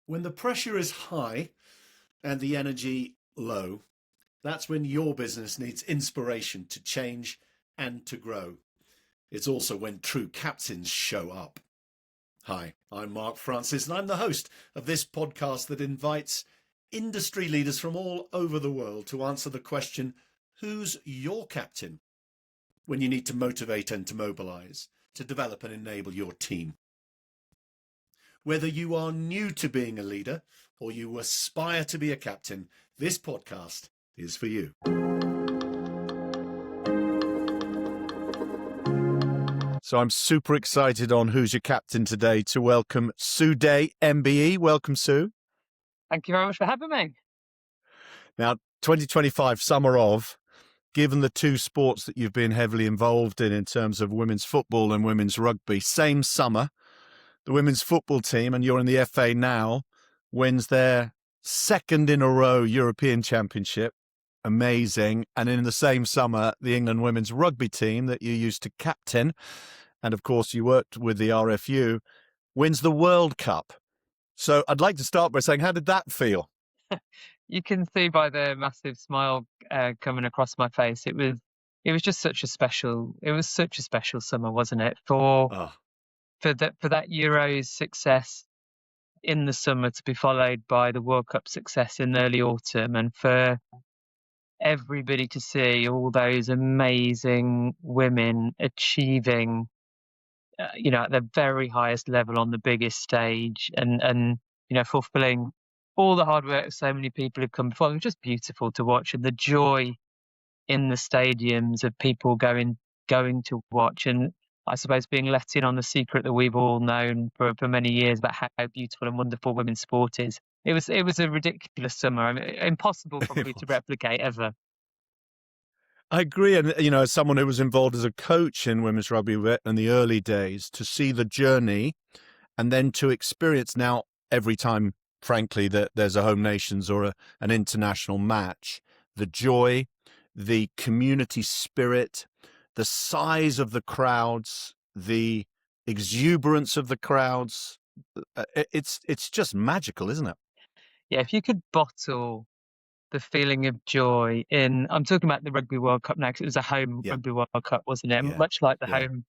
When the pressure is high and the energy low, that's when your business needs inspiration to change and to grow. It's also when true captains show up. Hi, I'm Mark Francis, and I'm the host of this podcast that invites industry leaders from all over the world to answer the question, who's your captain? When you need to motivate and to mobilize, to develop and enable your team. Whether you are new to being a leader or you aspire to be a captain, this podcast is for you. So I'm super excited on Who's Your Captain today to welcome Sue Day MBE. Welcome, Sue. Thank you very much for having me. Now, 2025 summer of, given the two sports that you've been heavily involved in terms of women's football and women's rugby, same summer, the women's football team, and you're in the FA now, wins their second in a row European Championship. Amazing. And in the same summer, the England women's rugby team that you used to captain, and of course you worked with the RFU, wins the World Cup. So I'd like to start by saying, how did that feel? You can see by the massive smile coming across my face. It was just such a special summer, wasn't it? For that Euros success in the summer to be followed by the World Cup success in early autumn, and for everybody to see all those amazing women achieving, at the very highest level on the biggest stage, and fulfilling all the hard work so many people have come before. It was just beautiful to watch, and the joy in the stadiums of people going to watch, and I suppose being let in on the secret that we've all known for many years about how beautiful and wonderful women's sport is. It was a ridiculous summer. I mean, impossible probably to replicate ever. I agree. And, as someone who was involved as a coach in women's rugby in the early days, to see the journey and then to experience now every time, frankly, that there's a home nations or an international match, the joy, the community spirit, the size of the crowds, the exuberance of the crowds, it's just magical, isn't it? Yeah, if you could bottle the feeling of joy I'm talking about the Rugby World Cup now, because it was a home Rugby World Cup, wasn't it? Yeah. Much like the home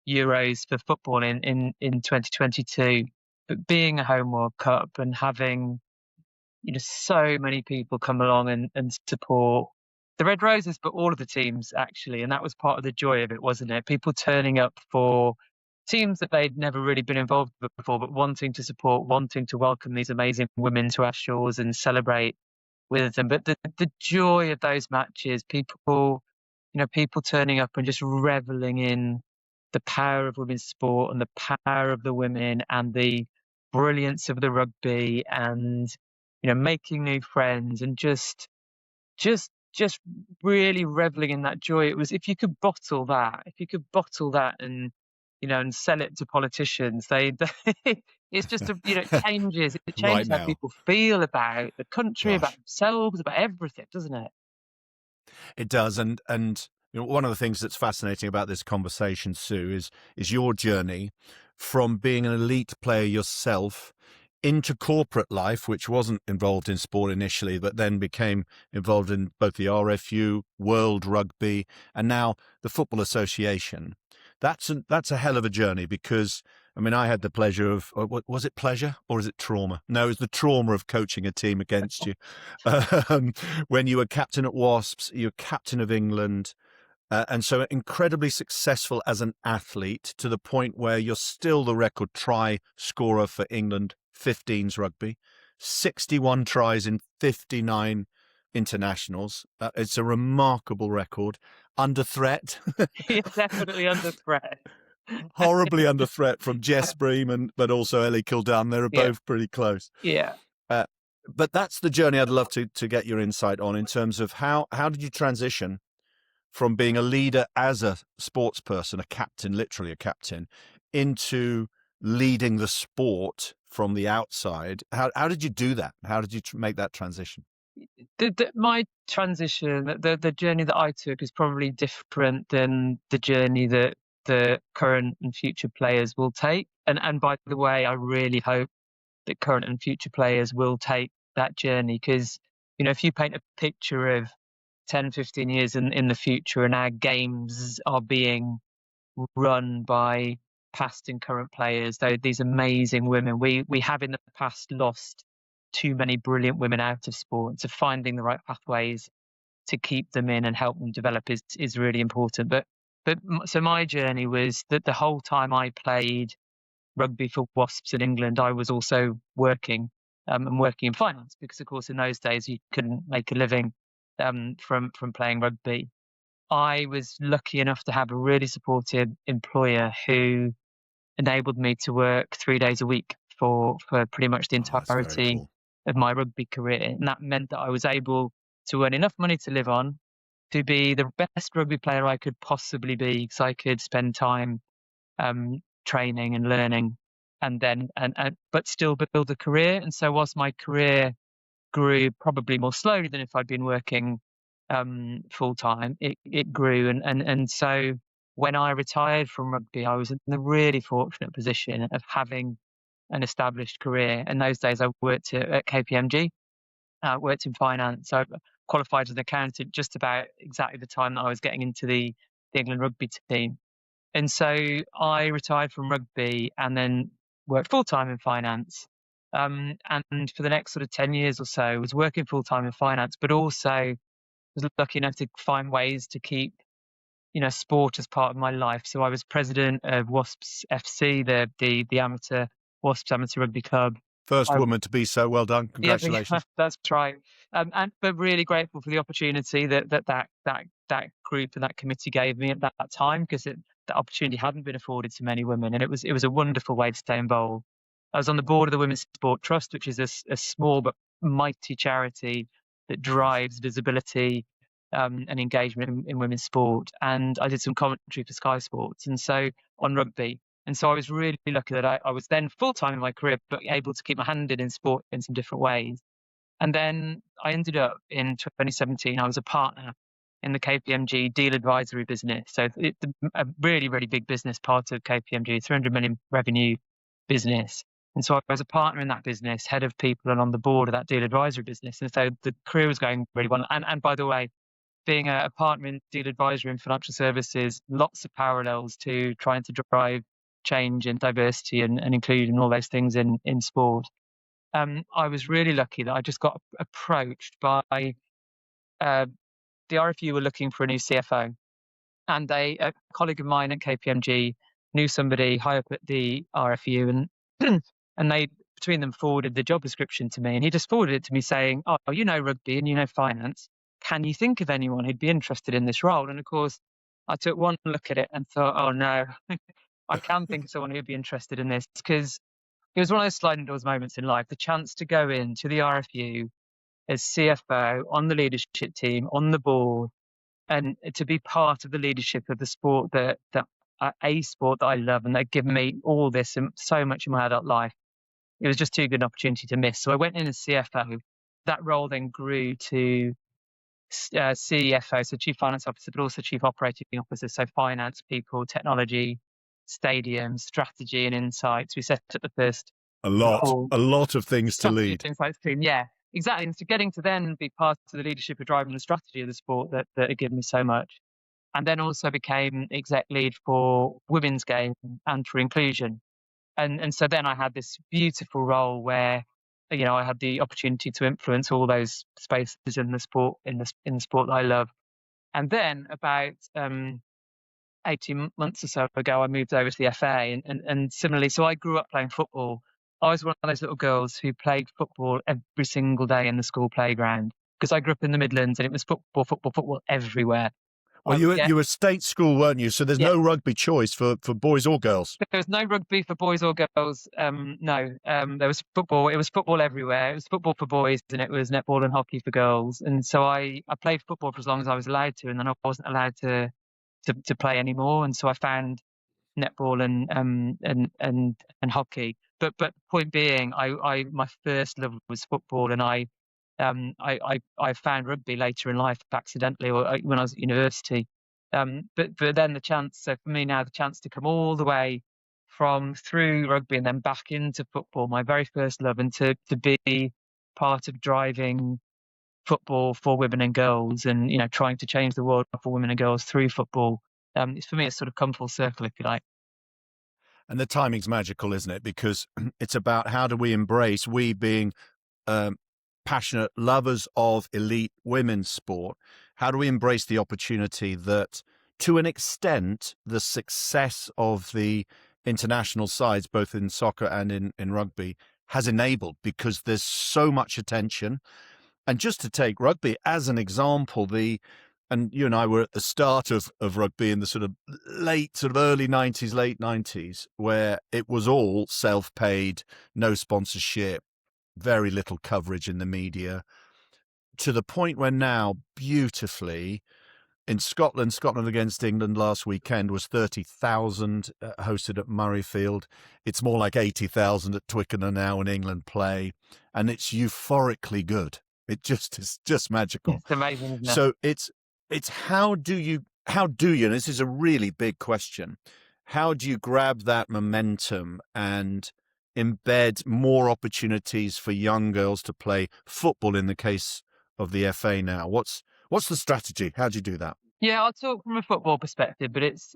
Euros for football in 2022. But being a home World Cup and having, so many people come along and support the Red Roses, but all of the teams actually. And that was part of the joy of it, wasn't it? People turning up for teams that they'd never really been involved with before, but wanting to support, wanting to welcome these amazing women to our shores and celebrate with them. But the joy of those matches, people turning up and just reveling in the power of women's sport and the power of the women and the brilliance of the rugby, and making new friends and just really reveling in that joy. It was, if you could bottle that and and sell it to politicians, it's just it changes right how people feel about the country, about themselves, about everything, doesn't it? It does. And one of the things that's fascinating about this conversation, Sue, is your journey from being an elite player yourself into corporate life, which wasn't involved in sport initially, but then became involved in both the RFU, World Rugby, and now the Football Association. That's a hell of a journey, because, I had the pleasure of, was it pleasure or is it trauma? No, it was the trauma of coaching a team against you. When you were captain at Wasps, you were captain of England, and so incredibly successful as an athlete, to the point where you're still the record try scorer for England 15s rugby, 61 tries in 59 internationals. It's a remarkable record. Under threat. You're definitely under threat. Horribly under threat from Jess Bream but also Ellie Kildan. They were both pretty close. Yeah. But that's the journey I'd love to get your insight on, in terms of how did you transition from being a leader as a sports person, a captain, literally a captain, into leading the sport from the outside. How did you do that? How did you make that transition? My transition, the journey that I took is probably different than the journey that the current and future players will take. And by the way, I really hope that current and future players will take that journey. Because, if you paint a picture of 10, 15 years in the future and our games are being run by past and current players, though these amazing women, we have in the past lost too many brilliant women out of sport. So finding the right pathways to keep them in and help them develop is really important. So my journey was that the whole time I played rugby for Wasps in England, I was also working and working in finance, because of course in those days you couldn't make a living from playing rugby. I was lucky enough to have a really supportive employer who enabled me to work 3 days a week for pretty much the That's very entirety cool. of my rugby career. And that meant that I was able to earn enough money to live on, to be the best rugby player I could possibly be, because I could spend time training and learning, and then but still build a career. And so whilst my career grew probably more slowly than if I'd been working full time, it grew. And so when I retired from rugby, I was in the really fortunate position of having an established career. In those days, I worked at KPMG, worked in finance. I qualified as an accountant just about exactly the time that I was getting into the England rugby team. And so I retired from rugby and then worked full time in finance. And for the next sort of 10 years or so, I was working full time in finance, but also was lucky enough to find ways to keep, sport as part of my life. So I was president of Wasps FC, the amateur Wasps amateur rugby club. First woman to be so. Well done. Congratulations. Yeah, that's right. But really grateful for the opportunity that group and that committee gave me at that time, because that opportunity hadn't been afforded to many women, and it was a wonderful way to stay involved. I was on the board of the Women's Sport Trust, which is a small but mighty charity that drives visibility and engagement in women's sport. And I did some commentary for Sky Sports, and so on rugby. And so I was really lucky that I was then full-time in my career, but able to keep my hand in sport in some different ways. And then I ended up in 2017, I was a partner in the KPMG deal advisory business. So it's a really, really big business, part of KPMG, 300 million revenue business. And so I was a partner in that business, head of people, and on the board of that deal advisory business. And so the career was going really well. And by the way, being a partner in deal advisory and financial services, lots of parallels to trying to drive change and diversity and inclusion and all those things in sport. I was really lucky that I just got approached by the RFU were looking for a new CFO, and a colleague of mine at KPMG knew somebody high up at the RFU, and and they between them forwarded the job description to me, and he just forwarded it to me saying, "Oh, you know rugby and you know finance. Can you think of anyone who'd be interested in this role?" And of course, I took one look at it and thought, "Oh no, I can think of someone who'd be interested in this," because it was one of those sliding doors moments in life, the chance to go into the RFU as CFO on the leadership team, on the board, and to be part of the leadership of the sport that a sport that I love, and they've given me all this and so much in my adult life. It was just too good an opportunity to miss. So I went in as CFO. That role then grew to CFO, so Chief Finance Officer, but also Chief Operating Officer. So finance, people, technology, stadium, strategy, and insights. We set up the first a lot of things to lead. Insights team, yeah, exactly. And so getting to then be part of the leadership of driving the strategy of the sport that had given me so much. And then also became exec lead for women's game and for inclusion. And so then I had this beautiful role where, I had the opportunity to influence all those spaces in the sport, in the sport that I love. And then about 18 months or so ago, I moved over to the FA, and similarly, so I grew up playing football. I was one of those little girls who played football every single day in the school playground, because I grew up in the Midlands and it was football, football, football everywhere. Well, you were state school, weren't you? So there's no rugby choice for boys or girls. There was no rugby for boys or girls. No, there was football. It was football everywhere. It was football for boys, and it was netball and hockey for girls. And so I played football for as long as I was allowed to, and then I wasn't allowed to play anymore. And so I found netball and hockey. But point being, I my first love was football, and I found rugby later in life accidentally, or when I was at university. But then the chance, so for me now, the chance to come all the way from through rugby and then back into football, my very first love, and to be part of driving football for women and girls, and trying to change the world for women and girls through football. For me, it's sort of come full circle, if you like. And the timing's magical, isn't it? Because it's about how do we embrace, we being passionate lovers of elite women's sport, how do we embrace the opportunity that, to an extent, the success of the international sides, both in soccer and in rugby, has enabled, because there's so much attention. And just to take rugby as an example, and you and I were at the start of rugby in the sort of early 90s, late 90s, where it was all self-paid, no sponsorship, very little coverage in the media, to the point where now, beautifully, in Scotland against England last weekend was 30,000 hosted at Murrayfield. It's more like 80,000 at Twickenham now when England play, and it's euphorically good. It just is just magical. It's amazing, isn't it? So it's how do you, and this is a really big question, how do you grab that momentum and embed more opportunities for young girls to play football in the case of the FA now? What's the strategy? How do you do that? Yeah, I'll talk from a football perspective, but it's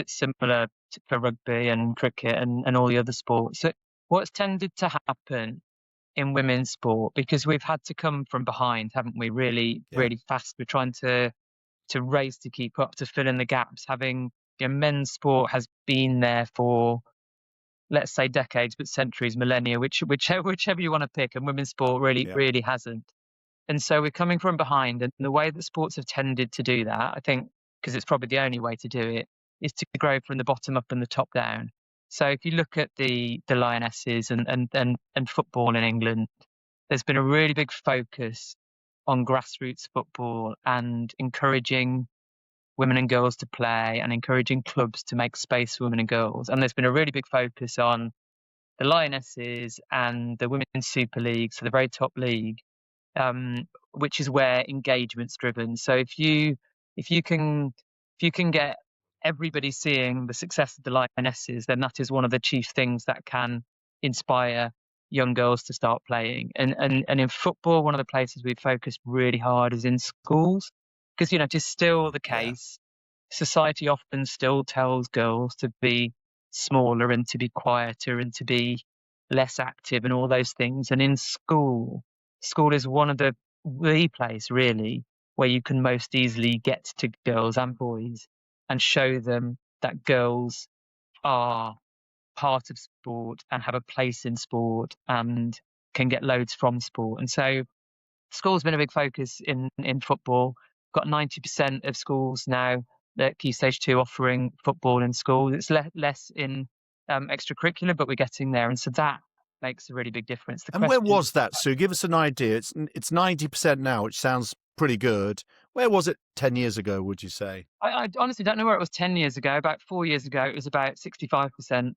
similar for rugby and cricket and all the other sports. So what's tended to happen in women's sport, because we've had to come from behind, haven't we? Really fast. We're trying to race to keep up, to fill in the gaps. Having men's sport has been there for, let's say, decades, but centuries, millennia, whichever you want to pick, and women's sport really hasn't. And so we're coming from behind, and the way that sports have tended to do that, I think, because it's probably the only way to do it, is to grow from the bottom up and the top down. So if you look at the Lionesses and football in England, there's been a really big focus on grassroots football and encouraging women and girls to play and encouraging clubs to make space for women and girls. And there's been a really big focus on the Lionesses and the Women's Super League, so the very top league, which is where engagement's driven. So if you can get everybody seeing the success of the Lionesses, then that is one of the chief things that can inspire young girls to start playing. And in football, one of the places we've focused really hard is in schools, because it is still the case. Society often still tells girls to be smaller and to be quieter and to be less active and all those things. And in school is one of the place really where you can most easily get to girls and boys and show them that girls are part of sport and have a place in sport and can get loads from sport. And so school's been a big focus in football. Got 90% of schools now at Key Stage 2 offering football in school. It's less in extracurricular, but we're getting there. And so that makes a really big difference. And where was that, Sue? Give us an idea. It's 90% now, which sounds pretty good. Where was it 10 years ago, would you say? I honestly don't know where it was 10 years ago. About 4 years ago, it was about 65%.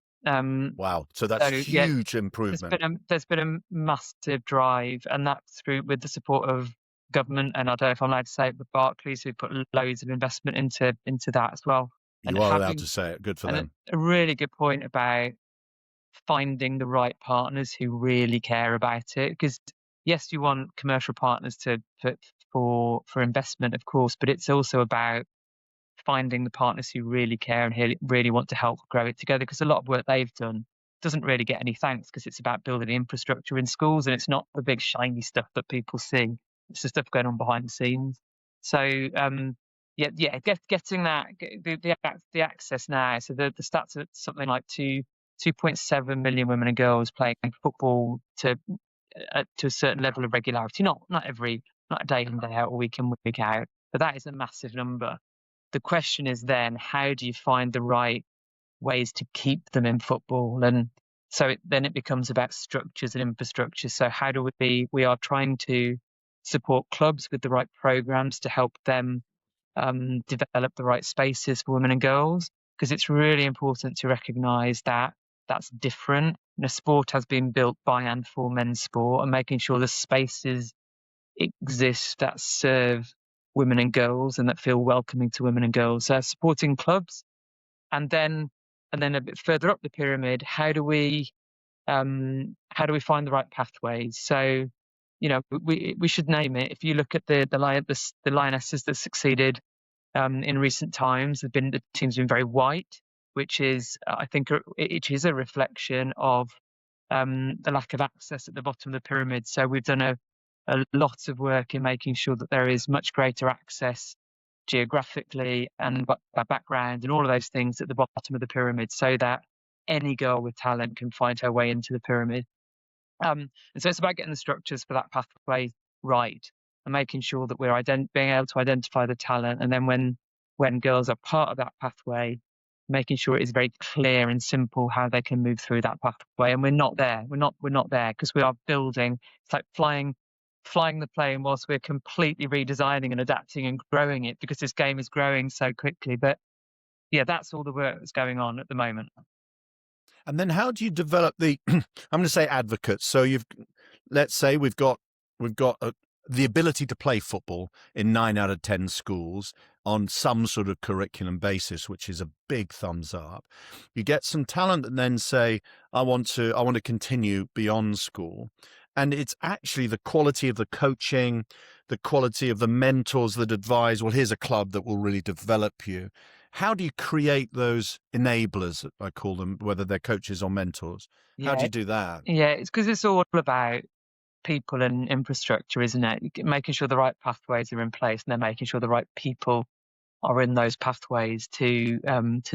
Wow. So that's huge improvement. There's been a massive drive, and that's through with the support of government. And I don't know if I'm allowed to say it, but Barclays, who put loads of investment into that as well. You are allowed to say it. Good for them. A really good point about finding the right partners who really care about it. Because yes, you want commercial partners for investment, of course, but it's also about finding the partners who really care and really want to help grow it together. Because a lot of work they've done doesn't really get any thanks, because it's about building infrastructure in schools, and it's not the big shiny stuff that people see. It's the stuff going on behind the scenes. So getting that the access now. So the stats are something like 2.7 million women and girls playing football to a certain level of regularity. Not a day in, day out, or week in, week out, but that is a massive number. The question is then, how do you find the right ways to keep them in football? And so then it becomes about structures and infrastructure. So how do we are trying to support clubs with the right programs to help them develop the right spaces for women and girls, because it's really important to recognise that that's different. Sport has been built by and for men's sport, and making sure the spaces exist that serve women and girls and that feel welcoming to women and girls. So supporting clubs, and then And then a bit further up the pyramid, how do we find the right pathways? So, we should name it. If you look at the Lionesses that succeeded in recent times, the team's been very white, which is, I think, it is a reflection of the lack of access at the bottom of the pyramid. So we've done a lot of work in making sure that there is much greater access geographically and by background and all of those things at the bottom of the pyramid, so that any girl with talent can find her way into the pyramid. And so it's about getting the structures for that pathway right and making sure that we're being able to identify the talent. And then when girls are part of that pathway, making sure it is very clear and simple how they can move through that pathway. And we're not there. We're not there because we are building. It's like flying the plane whilst we're completely redesigning and adapting and growing it, because this game is growing so quickly. But yeah, that's all the work that's going on at the moment. And then how do you develop the, I'm going to say advocates. So let's say we've got the ability to play football in 9 out of 10 schools on some sort of curriculum basis, which is a big thumbs up. You get some talent and then say, I want to continue beyond school. And it's actually the quality of the coaching, the quality of the mentors that advise, well, here's a club that will really develop you. How do you create those enablers, I call them, whether they're coaches or mentors? How do you do that? Yeah, it's because it's all about people and infrastructure, isn't it? Making sure the right pathways are in place, and then making sure the right people are in those pathways to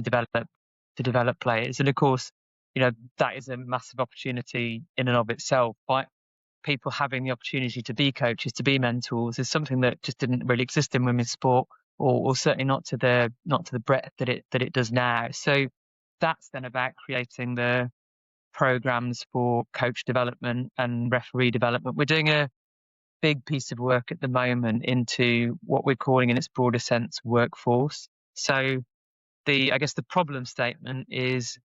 develop players. And of course, that is a massive opportunity in and of itself. But people having the opportunity to be coaches, to be mentors, is something that just didn't really exist in women's sport, or certainly not to the breadth that it does now. So that's then about creating the programs for coach development and referee development. We're doing a big piece of work at the moment into what we're calling, in its broader sense, workforce. So I guess the problem statement is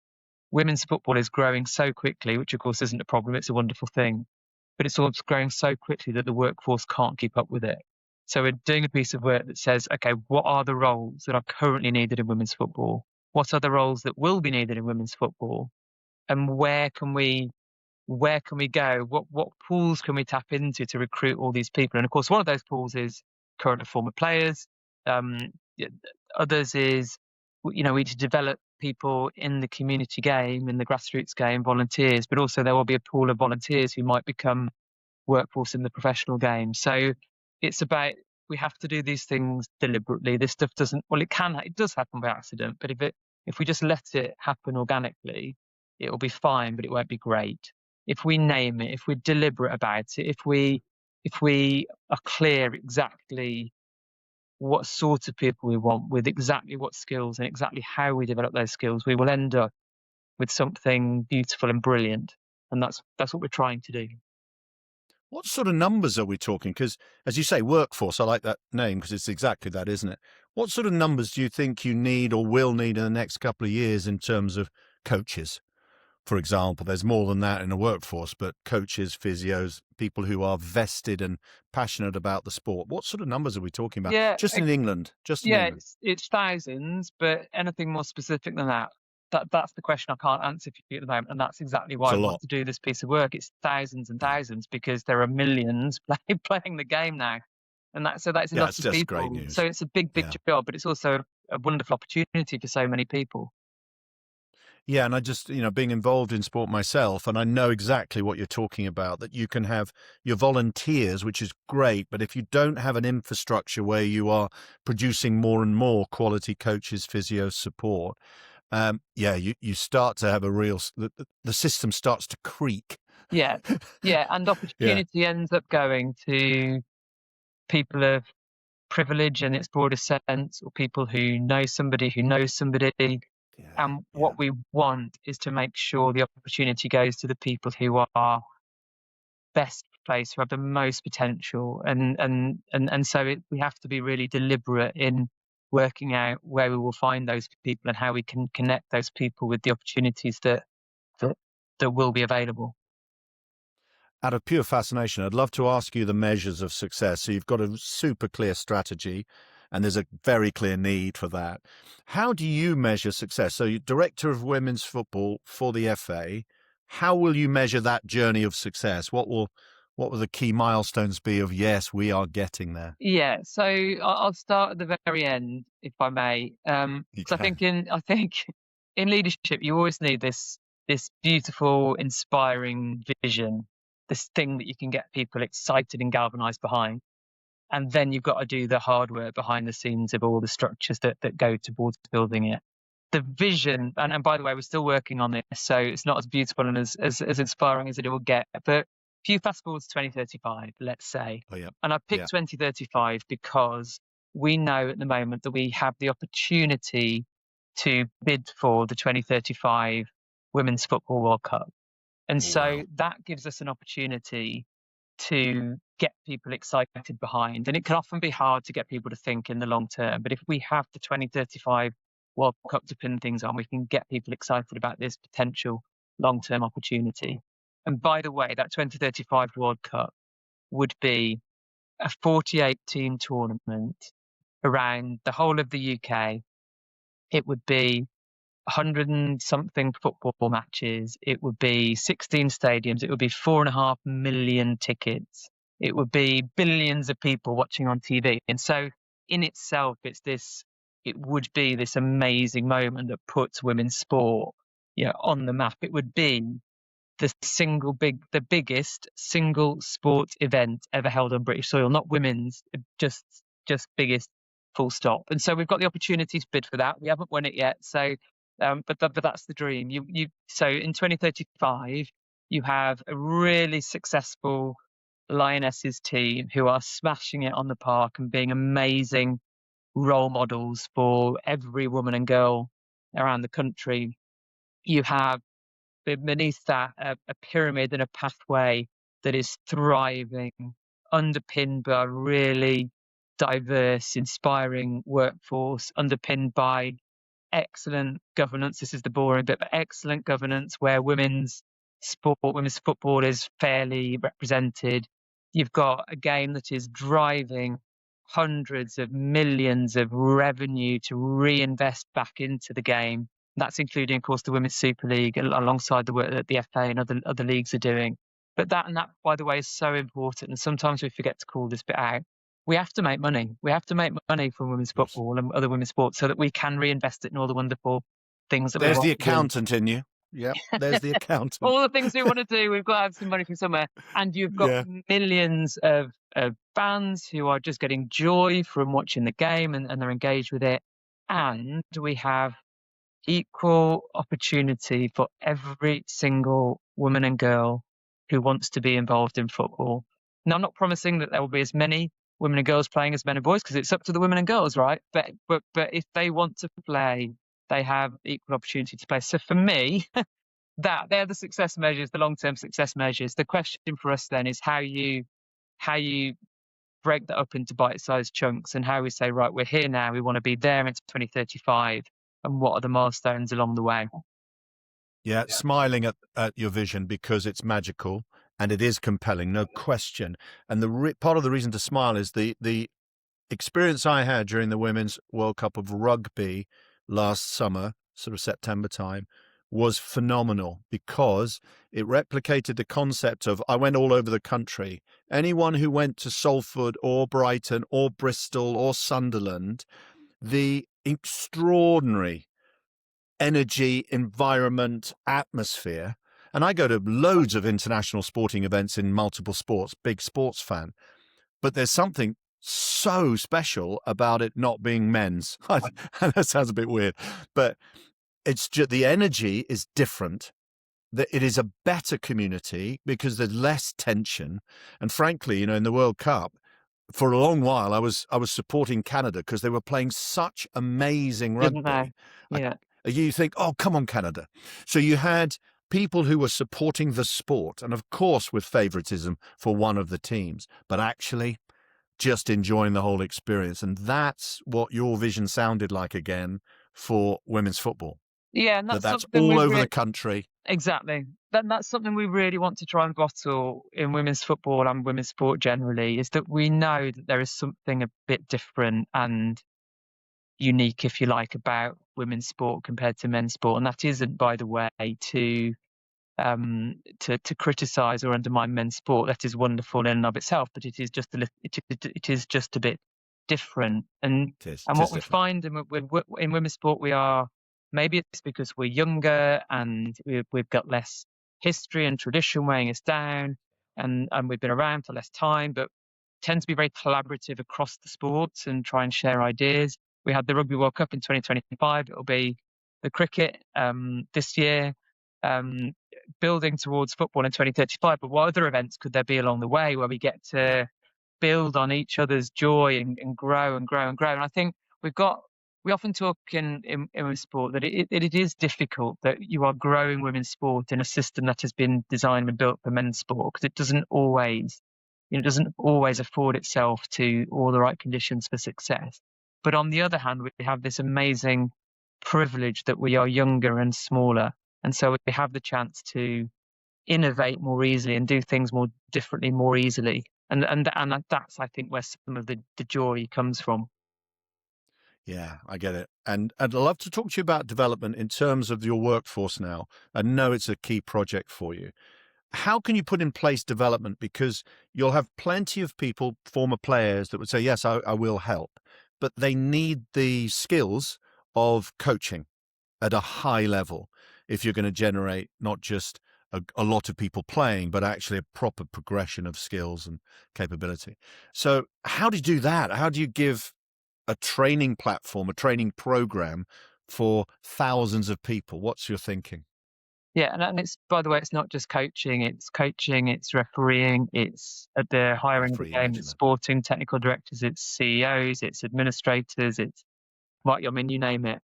women's football is growing so quickly, which of course isn't a problem, it's a wonderful thing, but it's also growing so quickly that the workforce can't keep up with it. So we're doing a piece of work that says, okay, what are the roles that are currently needed in women's football? What are the roles that will be needed in women's football? And where can we go? What pools can we tap into to recruit all these people? And of course, one of those pools is current and former players. Others is, we need to develop people in the community game, in the grassroots game, volunteers, but also there will be a pool of volunteers who might become workforce in the professional game. So it's about, we have to do these things deliberately. This stuff does happen by accident, but if we just let it happen organically, it will be fine, but it won't be great. If we name it, if we're deliberate about it, if we are clear exactly what sort of people we want, with exactly what skills and exactly how we develop those skills, we will end up with something beautiful and brilliant. And that's what we're trying to do. What sort of numbers are we talking? Because, as you say, workforce, I like that name because it's exactly that, isn't it? What sort of numbers do you think you need or will need in the next couple of years in terms of coaches? For example, there's more than that in a workforce, but coaches, physios, people who are vested and passionate about the sport. What sort of numbers are we talking about? Yeah, just in England. it's thousands, but anything more specific than that's the question I can't answer for you at the moment, and that's exactly why I want to do this piece of work. It's thousands and thousands because there are millions playing the game now, and that's enough for people. Great news. So it's a big job, but it's also a wonderful opportunity for so many people. Yeah, and I just, being involved in sport myself, and I know exactly what you're talking about, that you can have your volunteers, which is great, but if you don't have an infrastructure where you are producing more and more quality coaches, physio support, you start to have the system starts to creak. Yeah, and opportunity ends up going to people of privilege in its broader sense, or people who know somebody who knows somebody. And what we want is to make sure the opportunity goes to the people who are best placed, who have the most potential. And so we have to be really deliberate in working out where we will find those people and how we can connect those people with the opportunities that will be available. Out of pure fascination, I'd love to ask you the measures of success. So you've got a super clear strategy. and there's a very clear need for that. How do you measure success? So you're director of women's football for the FA. How will you measure that journey of success? What will the key milestones be of, yes, we are getting there? Yeah, so I'll start at the very end, if I may. You 'Cause can. I think in leadership you always need this beautiful, inspiring vision, this thing that you can get people excited and galvanized behind. And then you've got to do the hard work behind the scenes of all the structures that go towards building it. The vision, and by the way, we're still working on this, so it's not as beautiful and as inspiring as it will get. But if you fast forward to 2035, let's say, Oh, yeah. and I picked 2035 because we know at the moment that we have the opportunity to bid for the 2035 Women's Football World Cup. And so that gives us an opportunity to get people excited behind. And it can often be hard to get people to think in the long term. But if we have the 2035 World Cup to pin things on, we can get people excited about this potential long-term opportunity. And by the way, that 2035 World Cup would be a 48-team tournament around the whole of the UK. It would be 100 and something football matches. It would be 16 stadiums. It would be 4.5 million tickets. It would be billions of people watching on TV. And so in itself, it would be this amazing moment that puts women's sport, on the map. It would be the biggest single sport event ever held on British soil, not women's, just biggest, full stop. And so we've got the opportunity to bid for that. We haven't won it yet. So but that's the dream. So in 2035, you have a really successful Lionesses team who are smashing it on the park and being amazing role models for every woman and girl around the country. You have beneath that a pyramid and a pathway that is thriving, underpinned by a really diverse, inspiring workforce, underpinned by excellent governance. This is the boring bit, but excellent governance where women's football is fairly represented. You've got a game that is driving hundreds of millions of revenue to reinvest back into the game. That's including, of course, the Women's Super League alongside the work that the FA and other leagues are doing. But that, by the way, is so important. And sometimes we forget to call this bit out. We have to make money. We have to make money from women's football and other women's sports so that we can reinvest it in all the wonderful things that we want. There's the accountant in you. Yep, there's the accountant. All the things we want to do, we've got to have some money from somewhere. And you've got millions of fans who are just getting joy from watching the game and they're engaged with it. And we have equal opportunity for every single woman and girl who wants to be involved in football. Now, I'm not promising that there will be as many women and girls playing as men and boys because it's up to the women and girls, right? But if they want to play, they have equal opportunity to play. So for me, they're the success measures, the long-term success measures. The question for us then is how you break that up into bite-sized chunks and how we say, right, we're here now, we want to be there into 2035, and what are the milestones along the way? Yeah, smiling at your vision because it's magical and it is compelling, no question. And part of the reason to smile is the experience I had during the Women's World Cup of Rugby last summer, sort of September time, was phenomenal because it replicated the concept of, I went all over the country. Anyone who went to Salford or Brighton or Bristol or Sunderland, the extraordinary energy, environment, atmosphere. And I go to loads of international sporting events in multiple sports, big sports fan. But there's something so special about it not being men's. That sounds a bit weird, but it's just the energy is different. That it is a better community because there's less tension. And frankly, in the World Cup, for a long while, I was supporting Canada because they were playing such amazing rugby. Yeah. You think, oh, come on, Canada. So you had people who were supporting the sport, and of course with favoritism for one of the teams, but actually just enjoying the whole experience. And that's what your vision sounded like again for women's football. Yeah, and that's all over the country. Exactly. then that's something we really want to try and bottle in women's football and women's sport generally, is that we know that there is something a bit different and unique, if you like, about women's sport compared to men's sport. And that isn't, by the way, to criticize or undermine men's sport. That is wonderful in and of itself, but it is just it is just a bit different. And It is what we different. find in women's sport, we are, maybe it's because we're younger and we've got less history and tradition weighing us down, and we've been around for less time, but tend to be very collaborative across the sports and try and share ideas. We had the Rugby World Cup in 2025. It'll be the cricket this year. Building towards football in 2035, but what other events could there be along the way where we get to build on each other's joy and grow and grow and grow? And I think we often talk in women's sport that it is difficult, that you are growing women's sport in a system that has been designed and built for men's sport, because it doesn't always afford itself to all the right conditions for success. But on the other hand, we have this amazing privilege that we are younger and smaller, and so we have the chance to innovate more easily and do things more differently, more easily. And that's, I think, where some of the joy comes from. Yeah, I get it. And I'd love to talk to you about development in terms of your workforce now. I know it's a key project for you. How can you put in place development? Because you'll have plenty of people, former players, that would say, yes, I will help, but they need the skills of coaching at a high level if you're going to generate not just a lot of people playing, but actually a proper progression of skills and capability. So how do you do that? How do you give a training platform, a training program for thousands of people? What's your thinking? Yeah, and it's, by the way, it's not just coaching, it's refereeing, it's at the hiring of the game, it's sporting technical directors, it's CEOs, it's administrators, it's what, I mean, you name it.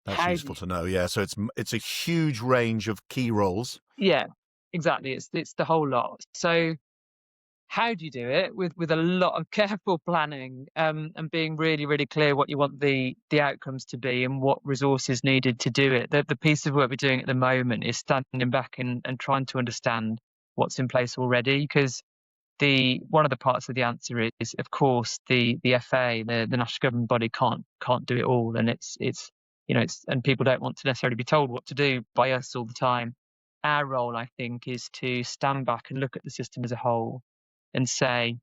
That's useful to know. Yeah, so it's a huge range of key roles. Yeah, exactly. It's the whole lot. So how do you do it? With a lot of careful planning, and being really, really clear what you want the outcomes to be and what resources needed to do it. The piece of work we're doing at the moment is standing back and trying to understand what's in place already, because one of the parts of the answer is, of course, the FA, the national government body, can't do it all, and it's and people don't want to necessarily be told what to do by us all the time. Our role, I think, is to stand back and look at the system as a whole and say,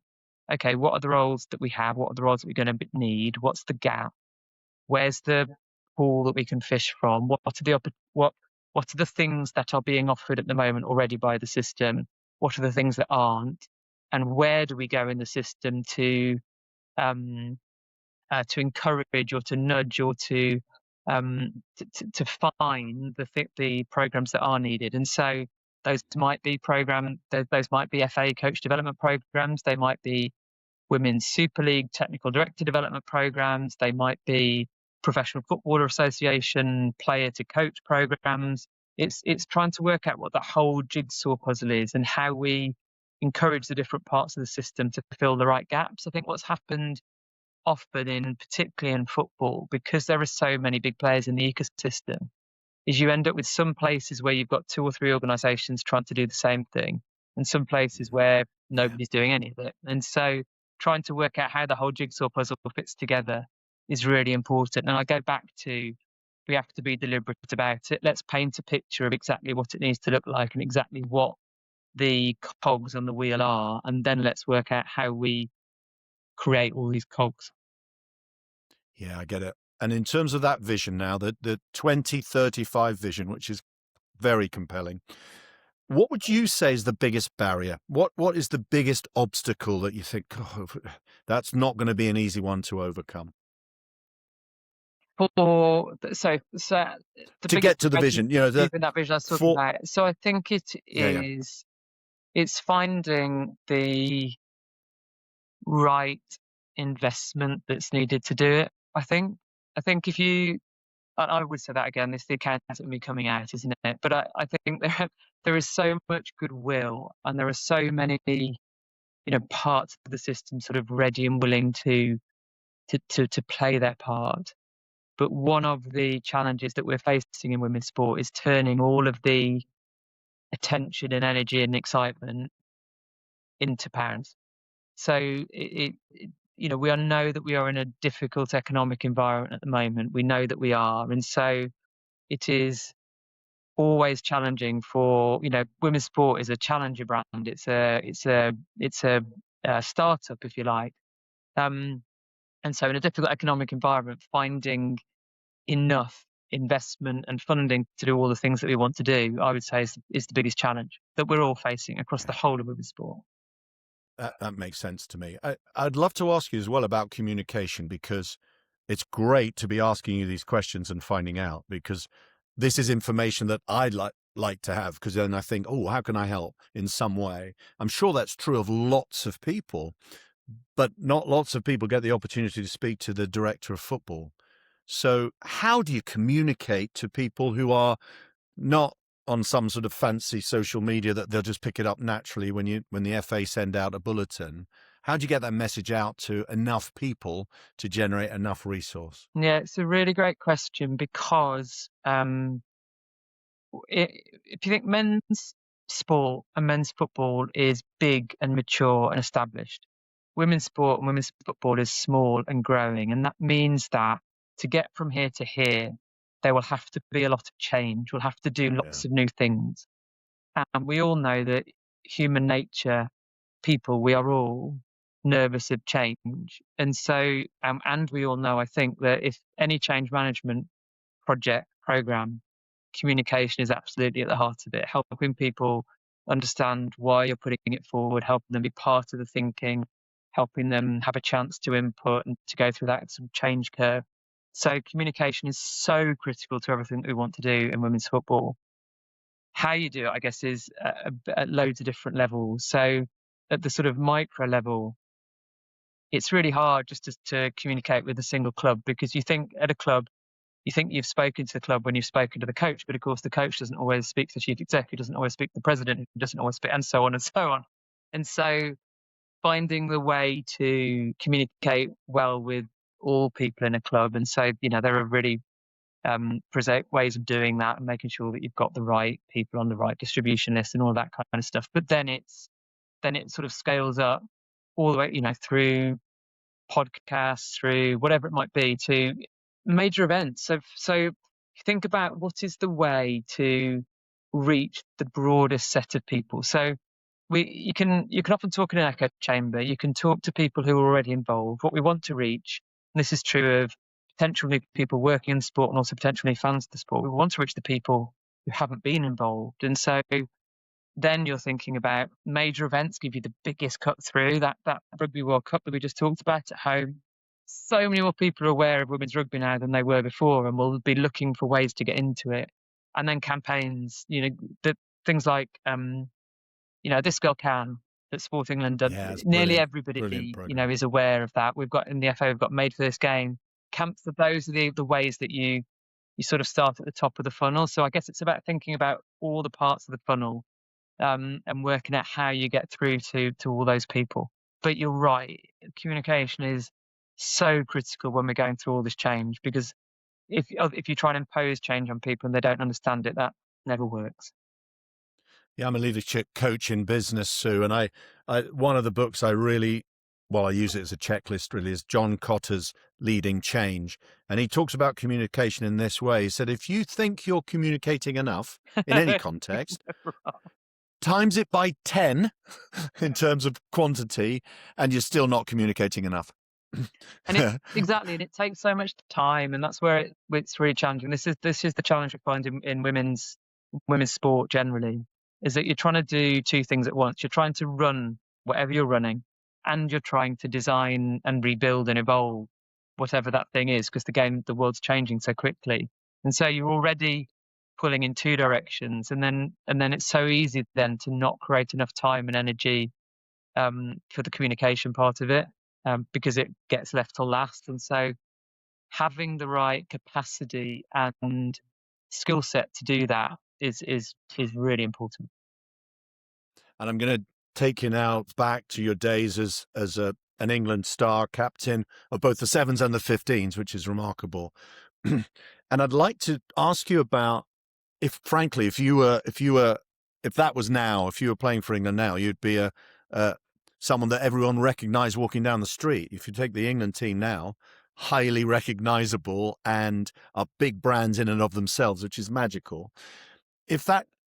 okay, what are the roles that we have? What are the roles that we're going to need? What's the gap? Where's the pool that we can fish from? What are the things that are being offered at the moment already by the system? What are the things that aren't? And where do we go in the system to encourage or to nudge or to find the programs that are needed? And so those might be FA coach development programs. They might be Women's Super League technical director development programs. They might be Professional Footballer Association player to coach programs. It's trying to work out what that whole jigsaw puzzle is and how we encourage the different parts of the system to fill the right gaps. I think what's happened often, particularly in football, because there are so many big players in the ecosystem, is you end up with some places where you've got 2 or 3 organisations trying to do the same thing, and some places where nobody's doing any of it. And so trying to work out how the whole jigsaw puzzle fits together is really important. And I go back to, we have to be deliberate about it. Let's paint a picture of exactly what it needs to look like and exactly what the cogs on the wheel are, and then let's work out how we create all these cogs. Yeah, I get it. And in terms of that vision now, the 2035 vision, which is very compelling, what would you say is the biggest barrier? What is the biggest obstacle that you think, oh, that's not going to be an easy one to overcome? To get to the vision, that vision I was talking about. So I think it's finding the right investment that's needed to do it. I think if you, I would say that again, it's the accountant in me coming out, isn't it? But I think there is so much goodwill, and there are so many, parts of the system sort of ready and willing to play their part. But one of the challenges that we're facing in women's sport is turning all of the attention and energy and excitement into pounds. So we all know that we are in a difficult economic environment at the moment. We know that we are, and so it is always challenging for women's sport is a challenger brand. It's a startup, if you like. And so in a difficult economic environment, finding enough investment and funding to do all the things that we want to do, I would say is the biggest challenge that we're all facing across the whole of women's sport. That makes sense to me. I'd love to ask you as well about communication, because it's great to be asking you these questions and finding out, because this is information that I'd like to have, because then I think, oh, how can I help in some way? I'm sure that's true of lots of people, but not lots of people get the opportunity to speak to the director of football. So how do you communicate to people who are not on some sort of fancy social media that they'll just pick it up naturally when the FA send out a bulletin? How do you get that message out to enough people to generate enough resource? Yeah, it's a really great question, because if you think men's sport and men's football is big and mature and established, women's sport and women's football is small and growing. And that means that to get from here to here, there will have to be a lot of change. We'll have to do lots of new things. And we all know that human nature, people, we are all nervous of change. And so, and we all know, I think, that if any change management program, communication is absolutely at the heart of it, helping people understand why you're putting it forward, helping them be part of the thinking, helping them have a chance to input and to go through that sort of change curve. So communication is so critical to everything that we want to do in women's football. How you do it, I guess, is at loads of different levels. So at the sort of micro level, it's really hard just to communicate with a single club, because you think at a club, you think you've spoken to the club when you've spoken to the coach, but of course the coach doesn't always speak to the chief exec, who doesn't always speak to the president, who doesn't always speak, and so on and so on. And so finding the way to communicate well with all people in a club. And so, there are really prosaic ways of doing that and making sure that you've got the right people on the right distribution list and all that kind of stuff. But then it sort of scales up all the way, through podcasts, through whatever it might be, to major events. So think about what is the way to reach the broadest set of people. So you can often talk in an echo chamber. You can talk to people who are already involved. What we want to reach, and this is true of potential new people working in sport and also potential new fans of the sport, we want to reach the people who haven't been involved. And so then you're thinking about major events, give you the biggest cut through. That Rugby World Cup that we just talked about at home, so many more people are aware of women's rugby now than they were before, and will be looking for ways to get into it. And then campaigns, the things like This Girl Can, that Sport England does. Yeah, Nearly everybody is aware of that. We've got in the FA, we've got Made for This Game camps. Those are the ways that you sort of start at the top of the funnel. So I guess it's about thinking about all the parts of the funnel, and working out how you get through to all those people. But you're right, communication is so critical when we're going through all this change, because if you try and impose change on people and they don't understand it, that never works. Yeah, I'm a leadership coach in business, Sue, and I one of the books I use it as a checklist really, is John Cotter's Leading Change. And he talks about communication in this way. He said, if you think you're communicating enough in any context, times it by 10 in terms of quantity, and you're still not communicating enough. And exactly, and it takes so much time, and that's where it's really challenging. This is the challenge we find in women's sport generally, is that you're trying to do two things at once. You're trying to run whatever you're running, and you're trying to design and rebuild and evolve whatever that thing is, because the world's changing so quickly. And so you're already pulling in two directions, and then it's so easy then to not create enough time and energy for the communication part of it, because it gets left till last. And so having the right capacity and skill set to do that is really important. And I'm going to take you now back to your days as an England star captain of both the sevens and the 15s, which is remarkable. And I'd like to ask you about, if you were if that was now, if you were playing for England now, you'd be someone that everyone recognised walking down the street. If you take the England team now, highly recognisable and are big brands in and of themselves, which is magical.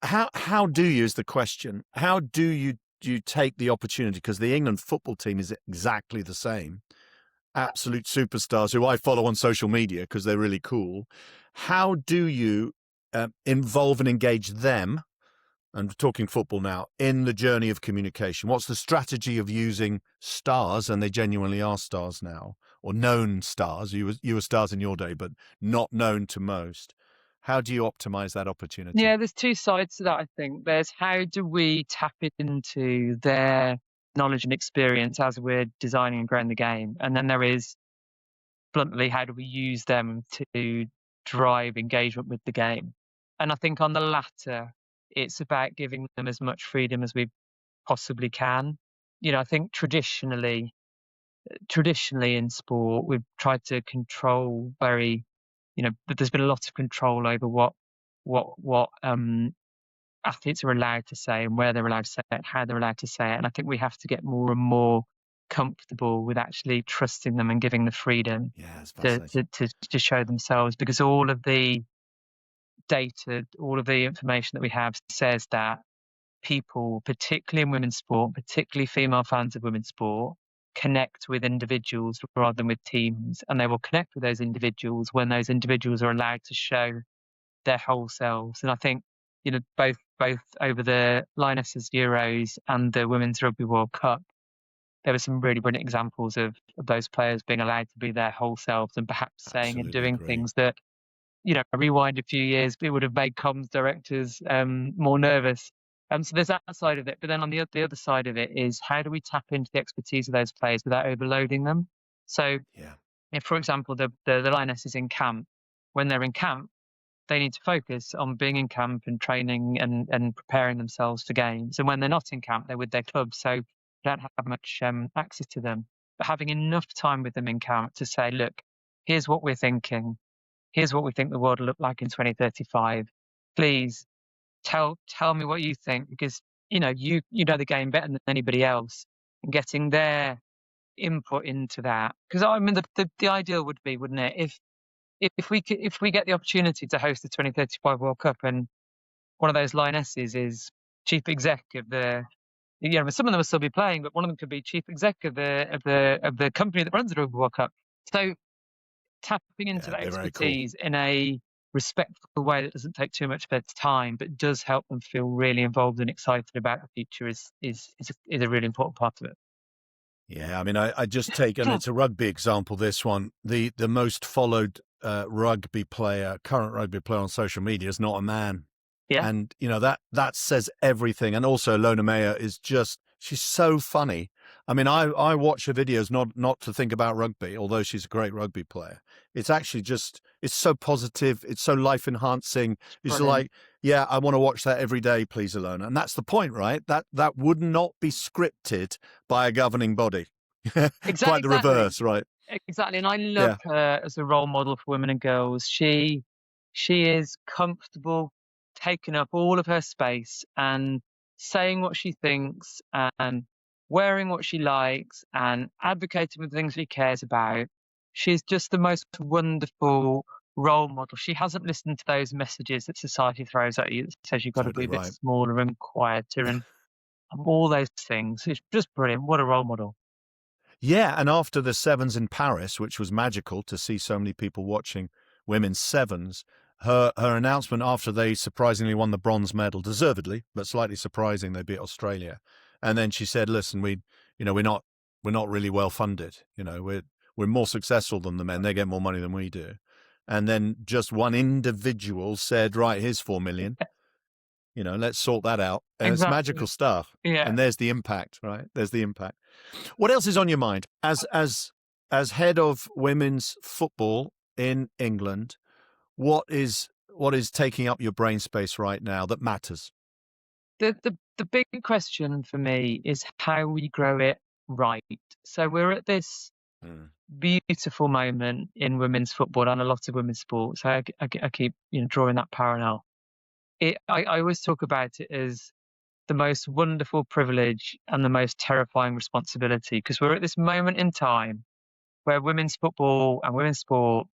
How do you, is the question, how do you take the opportunity? Because the England football team is exactly the same. Absolute superstars who I follow on social media because they're really cool. How do you involve and engage them, and talking football now, in the journey of communication? What's the strategy of using stars, and they genuinely are stars now, or known stars? You were stars in your day, but not known to most. How do you optimize that opportunity? Yeah, there's two sides to that, I think. There's how do we tap into their knowledge and experience as we're designing and growing the game? And then there is, bluntly, how do we use them to drive engagement with the game? And I think on the latter, it's about giving them as much freedom as we possibly can. I think traditionally in sport, we've tried to control but there's been a lot of control over what athletes are allowed to say and where they're allowed to say it, how they're allowed to say it. And I think we have to get more and more comfortable with actually trusting them and giving the freedom to show themselves, because all of the data, all of the information that we have says that people, particularly in women's sport, particularly female fans of women's sport, connect with individuals rather than with teams, and they will connect with those individuals when those individuals are allowed to show their whole selves. And I think both over the Lionesses Euros and the Women's Rugby World Cup, there were some really brilliant examples of those players being allowed to be their whole selves and perhaps saying and doing things that, rewind a few years, it would have made comms directors more nervous. So there's that side of it. But then on the other side of it is, how do we tap into the expertise of those players without overloading them? So if, for example, the Lionesses in camp, when they're in camp, they need to focus on being in camp and training and preparing themselves for games. And when they're not in camp, they're with their clubs, so they don't have much access to them. But having enough time with them in camp to say, look, here's what we're thinking. Here's what we think the world will look like in 2035. Please tell me what you think, because you know the game better than anybody else, and getting their input into that. Because I mean, the ideal would be, wouldn't it, if we get the opportunity to host the 2035 World Cup, and one of those Lionesses is chief exec of the, some of them will still be playing, but one of them could be chief exec of the company that runs the Rugby World Cup. So tapping into that expertise in a respectful way that doesn't take too much of their time, but does help them feel really involved and excited about the future is a really important part of it. Yeah, I mean, I just take, and it's a rugby example, this one, the most followed current rugby player on social media is not a man. Yeah. And, that says everything. And also Lona Meyer is she's so funny. I mean, I watch her videos not to think about rugby, although she's a great rugby player. It's actually it's so positive. It's so life enhancing. It's like, yeah, I want to watch that every day, please, Alona. And that's the point, right? That would not be scripted by a governing body. Quite the reverse, right? Exactly. And I love her as a role model for women and girls. She is comfortable taking up all of her space and saying what she thinks and wearing what she likes and advocating for the things she cares about. She's just the most wonderful role model. She hasn't listened to those messages that society throws at you that says you've got to be a bit smaller and quieter and all those things. It's just brilliant. What a role model. Yeah, and after the sevens in Paris, which was magical to see so many people watching women's sevens, her announcement after they surprisingly won the bronze medal, deservedly, but slightly surprising, they beat Australia. And then she said, listen, we're not really well funded. We're more successful than the men. They get more money than we do. And then just one individual said, right, here's 4 million. Let's sort that out. And It's magical stuff. Yeah. And there's the impact, right? There's the impact. What else is on your mind as head of women's football in England? What is taking up your brain space right now that matters? The big question for me is how we grow it right. So we're at this beautiful moment in women's football and a lot of women's sports. So I keep drawing that parallel. I always talk about it as the most wonderful privilege and the most terrifying responsibility, because we're at this moment in time where women's football and women's sport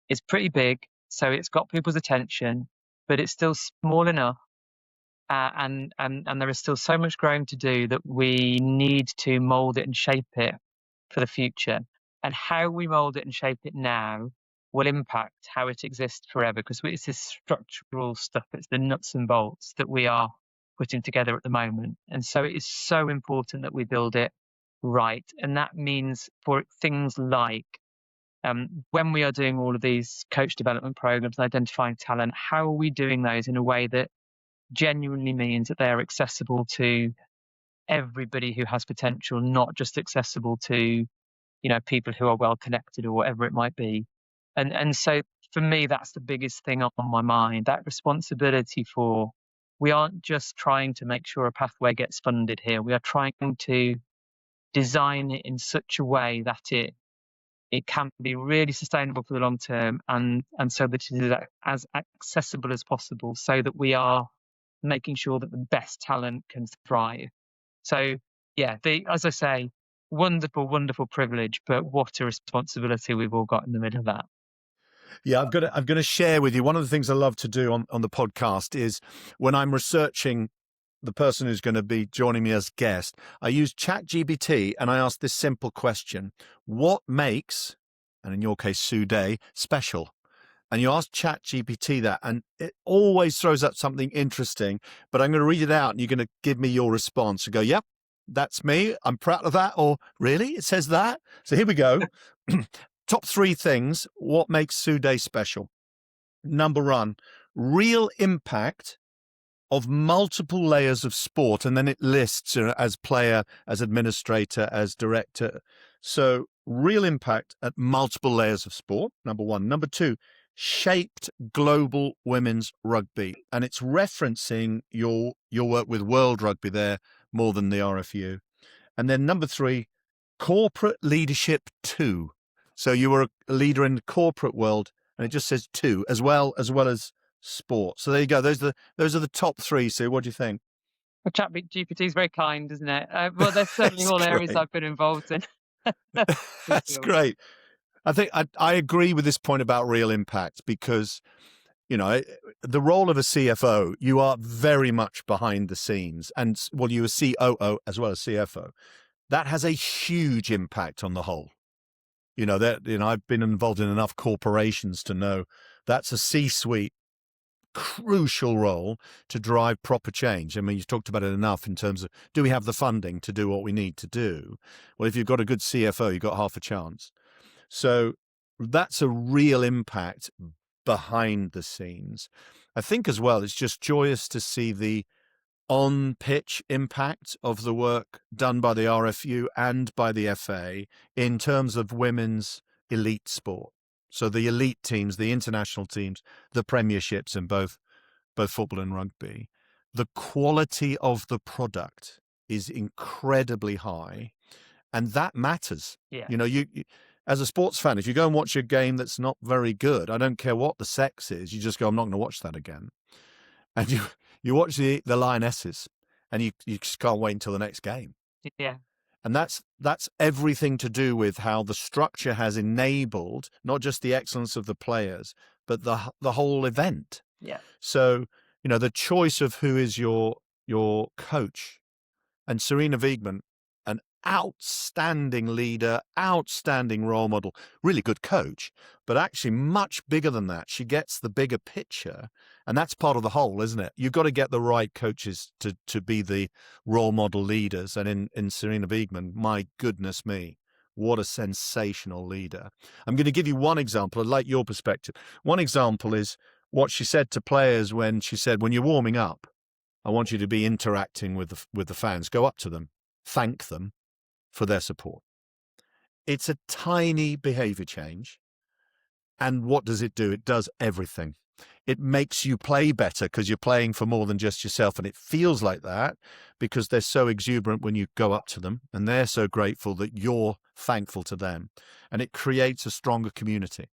is pretty big, so it's got people's attention, but it's still small enough, and there is still so much growing to do that we need to mould it and shape it for the future. And how we mould it and shape it now will impact how it exists forever, because it's this structural stuff, it's the nuts and bolts that we are putting together at the moment. And so it is so important that we build it right. And that means for things like when we are doing all of these coach development programs and identifying talent, how are we doing those in a way that genuinely means that they are accessible to everybody who has potential, not just accessible to, people who are well connected or whatever it might be. And so for me, that's the biggest thing on my mind, that responsibility for, we aren't just trying to make sure a pathway gets funded here. We are trying to design it in such a way that it can be really sustainable for the long term, and so that it is as accessible as possible, so that we are making sure that the best talent can thrive. So yeah, as I say, wonderful, wonderful privilege, but what a responsibility we've all got in the middle of that. Yeah, I'm going to share with you one of the things I love to do on the podcast is when I'm researching the person who's going to be joining me as guest, I use ChatGPT and I ask this simple question: what makes, and in your case, Sue Day, special? And you ask ChatGPT that, and it always throws up something interesting. But I'm going to read it out, and you're going to give me your response and go, "Yep, that's me. I'm proud of that." Or, "Really? It says that?" So here we go. Top 3 things. What makes Sue Day special? Number 1, real impact of multiple layers of sport. And then it lists as player, as administrator, as director. So real impact at multiple layers of sport, number 1. Number 2, shaped global women's rugby. And it's referencing your work with World Rugby there more than the RFU. And then number 3, corporate leadership 2. So you were a leader in the corporate world, and it just says 2 as well as sport. So there you go. Those are the top 3. So what do you think? Well, ChatGPT is very kind, isn't it? Well, there's certainly all areas I've been involved in. That's great. I think I agree with this point about real impact, because the role of a CFO, you are very much behind the scenes, and you're a COO as well as CFO. That has a huge impact on the whole. I've been involved in enough corporations to know that's a C-suite crucial role to drive proper change. I mean, you've talked about it enough in terms of, do we have the funding to do what we need to do? Well, if you've got a good CFO, you've got half a chance. So that's a real impact behind the scenes. I think as well, it's just joyous to see the on-pitch impact of the work done by the RFU and by the FA in terms of women's elite sport. So the elite teams, the international teams, the premierships in both football and rugby, the quality of the product is incredibly high, and that matters. Yeah. You as a sports fan, if you go and watch a game that's not very good, I don't care what the sex is, you just go, I'm not going to watch that again. And you watch the Lionesses, and you just can't wait until the next game. Yeah. And that's everything to do with how the structure has enabled not just the excellence of the players, but the whole event. Yeah. So, the choice of who is your coach, and Serena Wiegmann, an outstanding leader, outstanding role model, really good coach, but actually much bigger than that. She gets the bigger picture, and that's part of the whole, isn't it? You've got to get the right coaches to be the role model leaders. And in Serena Wiegmann, my goodness me, what a sensational leader. I'm going to give you one example. I'd like your perspective. One example is what she said to players when she said, when you're warming up, I want you to be interacting with the fans. Go up to them, thank them for their support. It's a tiny behavior change. And what does it do? It does everything. It makes you play better because you're playing for more than just yourself. And it feels like that because they're so exuberant when you go up to them, and they're so grateful that you're thankful to them. And it creates a stronger community.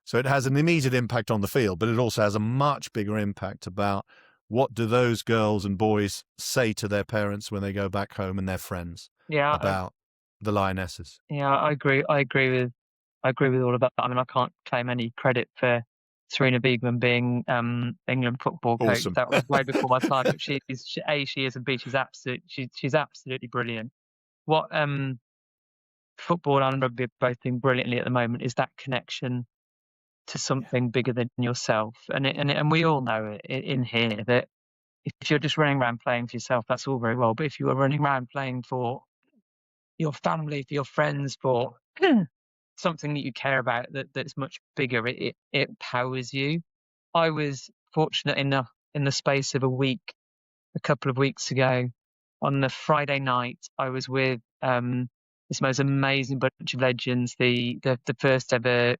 So it has an immediate impact on the field, but it also has a much bigger impact about what do those girls and boys say to their parents when they go back home and their friends about the Lionesses? Yeah, I agree. I agree with all of that. I mean, I can't claim any credit for Serena Biegman being England football coach. Awesome. That was way before my time. But she is, and B, she's absolutely brilliant. What football and rugby are both doing brilliantly at the moment is that connection to something bigger than yourself. And we all know it in here that if you're just running around playing for yourself, that's all very well. But if you are running around playing for your family, for your friends, for something that you care about that's much bigger, it powers you. I was fortunate enough in the space of a couple of weeks ago, on the Friday night, I was with this most amazing bunch of legends, the first ever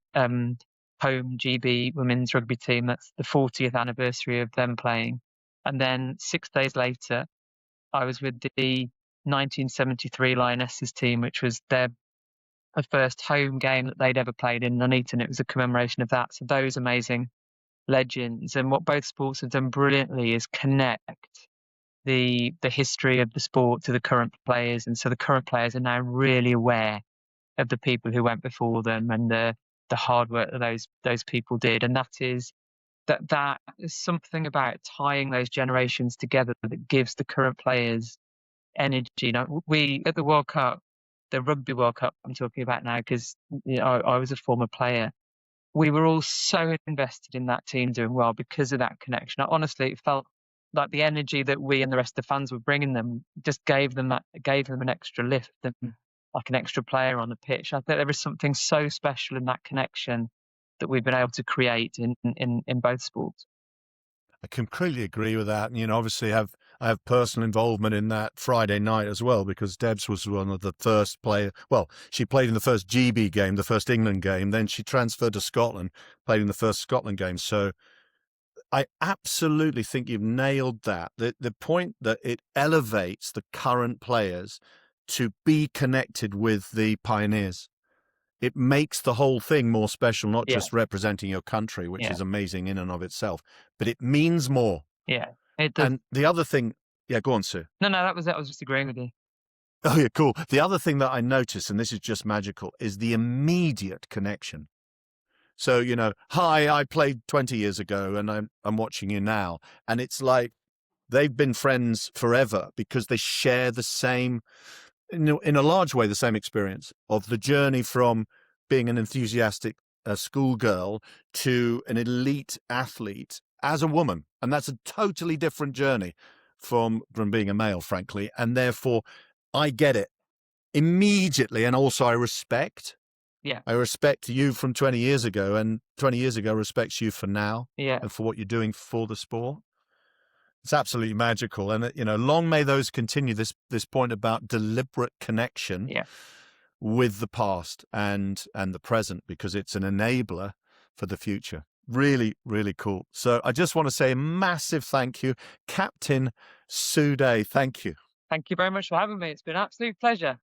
home GB women's rugby team. That's the 40th anniversary of them playing. And then 6 days later, I was with the 1973 Lionesses team, which was their first home game that they'd ever played in Nuneaton. It was a commemoration of that. So those amazing legends. And what both sports have done brilliantly is connect the history of the sport to the current players. And so the current players are now really aware of the people who went before them and the hard work that those people did. And that is something about tying those generations together that gives the current players energy. You know, we at the World Cup, the Rugby World Cup I'm talking about now, because I was a former player. We were all so invested in that team doing well because of that connection. Honestly, it felt like the energy that we and the rest of the fans were bringing them just gave them an extra lift, and like an extra player on the pitch. I think there is something so special in that connection that we've been able to create in both sports. I completely agree with that. And, obviously I have personal involvement in that Friday night as well, because Debs was one of the first player. Well, she played in the first GB game, the first England game. Then she transferred to Scotland, played in the first Scotland game. So I absolutely think you've nailed that. The point that it elevates the current players to be connected with the pioneers. It makes the whole thing more special, not just representing your country, which is amazing in and of itself, but it means more. Yeah, it does. And the other thing, go on, Sue. No, that was it. I was just agreeing with you. Oh, yeah, cool. The other thing that I noticed, and this is just magical, is the immediate connection. So, hi, I played 20 years ago and I'm watching you now. And it's like they've been friends forever because they share the same, in a large way, the same experience of the journey from being an enthusiastic schoolgirl to an elite athlete as a woman. And that's a totally different journey from being a male, frankly. And therefore, I get it immediately. And also I respect. Yeah. I respect you from 20 years ago, and 20 years ago respects you for now and for what you're doing for the sport. It's absolutely magical. And, long may those continue, this point about deliberate connection with the past and the present, because it's an enabler for the future. Really, really cool. So I just want to say a massive thank you, Captain Sue Day. Thank you. Thank you very much for having me. It's been an absolute pleasure.